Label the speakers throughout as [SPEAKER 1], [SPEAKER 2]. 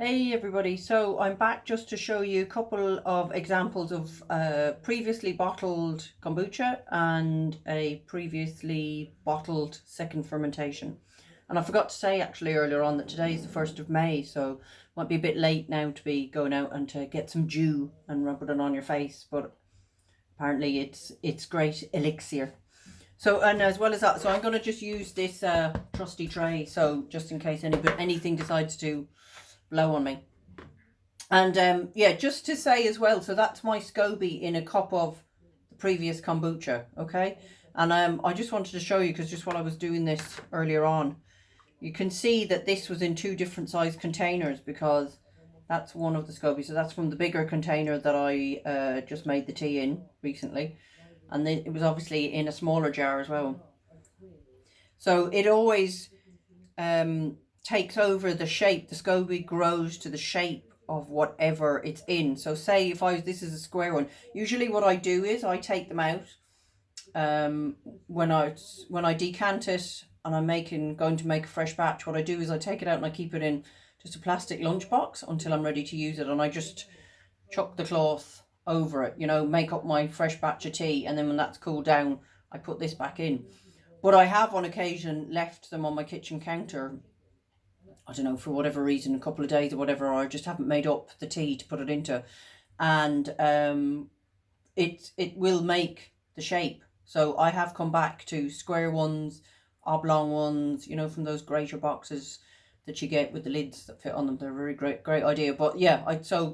[SPEAKER 1] Hey everybody, so I'm back just to show you a couple of examples of previously bottled kombucha and a previously bottled second fermentation. And I forgot to say actually earlier on that today is the 1st of May, so might be a bit late now to be going out and to get some dew and rubbing it on your face, but apparently it's great elixir. So, and as well as that, so I'm going to just use this trusty tray, so just in case anything decides to blow on me. And yeah, just to say as well, so that's my SCOBY in a cup of the previous kombucha, okay? And I just wanted to show you, because just while I was doing this earlier on, you can see that this was in two different size containers, because that's one of the SCOBY. So that's from the bigger container that I just made the tea in recently. And then it was obviously in a smaller jar as well. So it always takes over the shape. The SCOBY grows to the shape of whatever it's in. So say if this is a square one, usually what I do is I take them out when I decant it and I'm going to make a fresh batch. What I do is I take it out and I keep it in just a plastic lunchbox until I'm ready to use it, and I just chuck the cloth over it, make up my fresh batch of tea, and then when that's cooled down I put this back in. But I have on occasion left them on my kitchen counter, I don't know, for whatever reason, a couple of days or whatever, or I just haven't made up the tea to put it into, and it will make the shape. So I have come back to square ones, oblong ones, from those greater boxes that you get with the lids that fit on them. They're a very great idea. But yeah,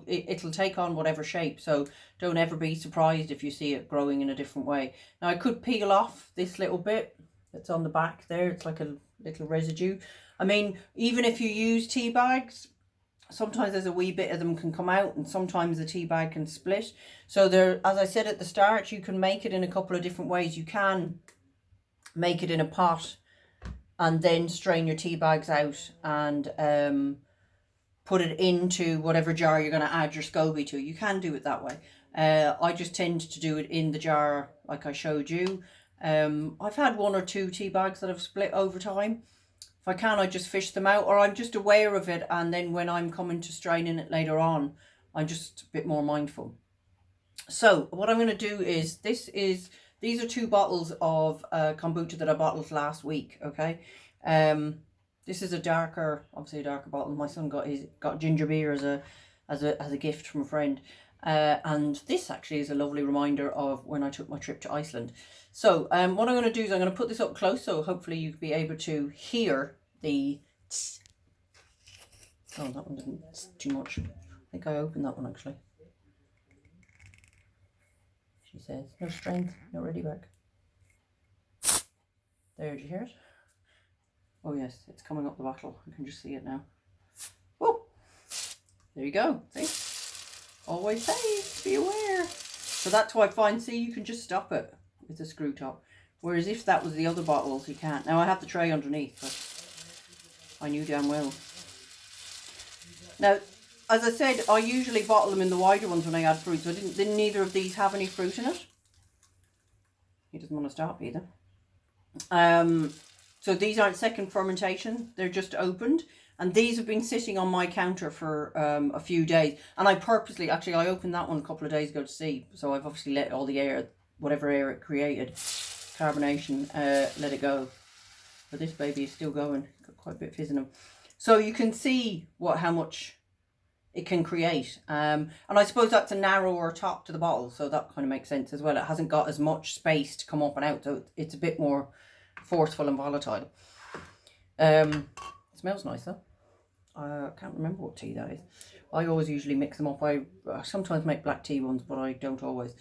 [SPEAKER 1] it'll take on whatever shape. So don't ever be surprised if you see it growing in a different way. Now I could peel off this little bit that's on the back there. It's like a little residue. I mean, even if you use tea bags, sometimes there's a wee bit of them can come out, and sometimes the tea bag can split. So there, as I said at the start, you can make it in a couple of different ways. You can make it in a pot and then strain your tea bags out and put it into whatever jar you're going to add your SCOBY to. You can do it that way. I just tend to do it in the jar like I showed you. I've had one or two tea bags that have split over time. If I can, I just fish them out, or I'm just aware of it, and then when I'm coming to straining it later on, I'm just a bit more mindful. So what I'm going to do is, these are 2 bottles of kombucha that I bottled last week, okay? This is obviously a darker bottle. My son got ginger beer as a gift from a friend. And this actually is a lovely reminder of when I took my trip to Iceland. So what I'm going to do is I'm going to put this up close, so hopefully you'll be able to hear the tss. Oh, that one didn't too much. I think I opened that one actually. She says, no strength, no ready back. There, did you hear it? Oh yes, it's coming up the bottle. I can just see it now. Whoa! There you go. See? Always safe, be aware. So that's why I find, see, you can just stop it with the screw top. Whereas if that was the other bottles, you can't. Now I have the tray underneath, but I knew damn well. Now, as I said, I usually bottle them in the wider ones when I add fruit. So didn't neither of these have any fruit in it. He doesn't want to stop either. So these aren't second fermentation. They're just opened. And these have been sitting on my counter for a few days. And I purposely, actually, I opened that one a couple of days ago to see. So I've obviously let all the air, whatever air it created, carbonation, let it go. But this baby is still going. Got quite a bit of fizz in them. So you can see how much it can create. And I suppose that's a narrower top to the bottle. So that kind of makes sense as well. It hasn't got as much space to come up and out. So it's a bit more forceful and volatile. It smells nice though. I can't remember what tea that is. I always usually mix them up. I sometimes make black tea ones, but I don't always.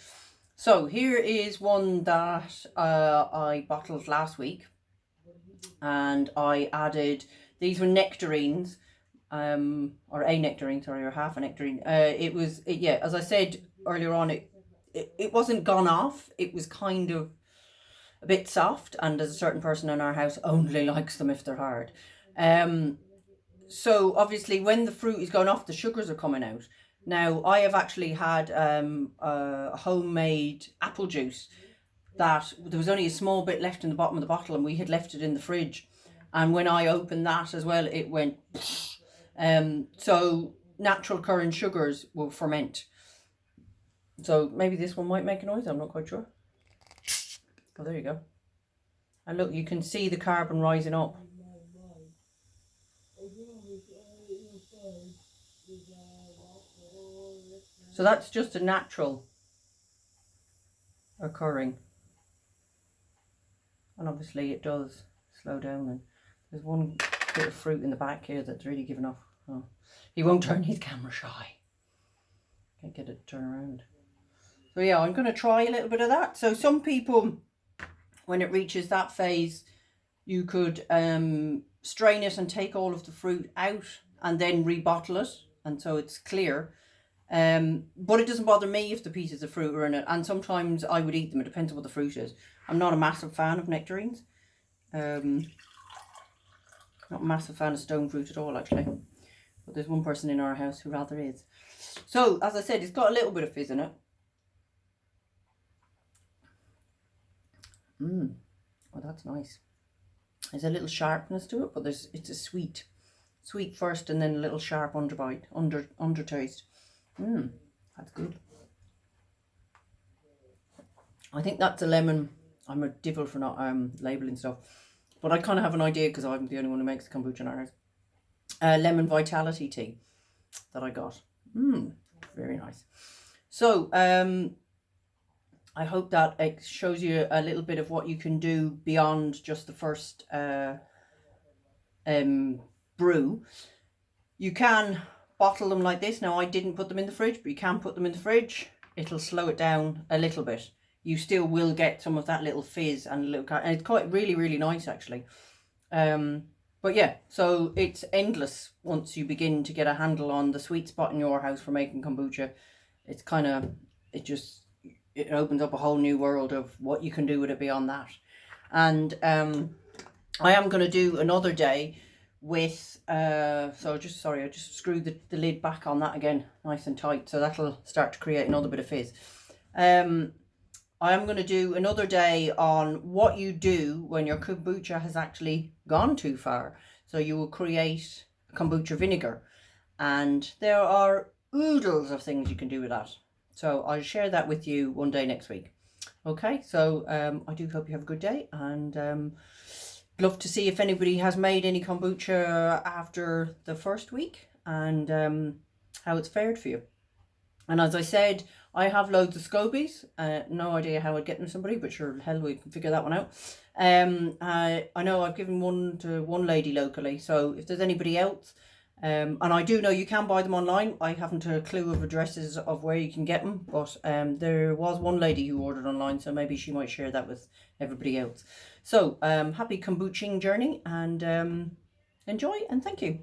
[SPEAKER 1] So here is one that I bottled last week, and I added, these were nectarines, or a nectarine, sorry, or half a nectarine. Yeah, as I said earlier on, it wasn't gone off. It was kind of a bit soft, and there's a certain person in our house only likes them if they're hard. So obviously when the fruit is going off, the sugars are coming out. Now I have actually had a homemade apple juice that there was only a small bit left in the bottom of the bottle, and we had left it in the fridge. And when I opened that as well, it went So natural occurring sugars will ferment. So maybe this one might make a noise, I'm not quite sure. Oh, there you go. And look, you can see the carbon rising up. So that's just a natural occurring. And obviously it does slow down. And there's one bit of fruit in the back here that's really given off. Oh, he won't turn his camera shy. Can't get it to turn around. So yeah, I'm going to try a little bit of that. So some people, when it reaches that phase, you could strain it and take all of the fruit out and then rebottle it. And so it's clear. But it doesn't bother me if the pieces of fruit are in it. And sometimes I would eat them. It depends on what the fruit is. I'm not a massive fan of nectarines. Not a massive fan of stone fruit at all, actually. But there's one person in our house who rather is. So, as I said, it's got a little bit of fizz in it. Oh, that's nice. There's a little sharpness to it, but it's a sweet first and then a little sharp underbite, undertaste. That's good. I think that's a lemon. I'm a devil for not labelling stuff, but I kind of have an idea because I'm the only one who makes the kombucha in our house. Lemon vitality tea that I got. Very nice. So I hope that it shows you a little bit of what you can do beyond just the first brew. You can bottle them like this. Now, I didn't put them in the fridge, but you can put them in the fridge. It'll slow it down a little bit. You still will get some of that little fizz and a little, and it's quite really nice actually. But yeah, so it's endless once you begin to get a handle on the sweet spot in your house for making kombucha. It's kind of, it opens up a whole new world of what you can do with it beyond that. And I am going to do another day with, so just, sorry, I just screwed the lid back on that again, nice and tight. So that'll start to create another bit of fizz. I am going to do another day on what you do when your kombucha has actually gone too far. So you will create kombucha vinegar. And there are oodles of things you can do with that. So I'll share that with you one day next week. Okay, so I do hope you have a good day. And love to see if anybody has made any kombucha after the first week. And how it's fared for you. And as I said, I have loads of scobies. No idea how I'd get them to somebody, but sure, hell, we can figure that one out. I know I've given one to one lady locally, so if there's anybody else, and I do know you can buy them online. I haven't a clue of addresses of where you can get them, but there was one lady who ordered online, so maybe she might share that with everybody else. So happy kombuching journey, and enjoy, and thank you.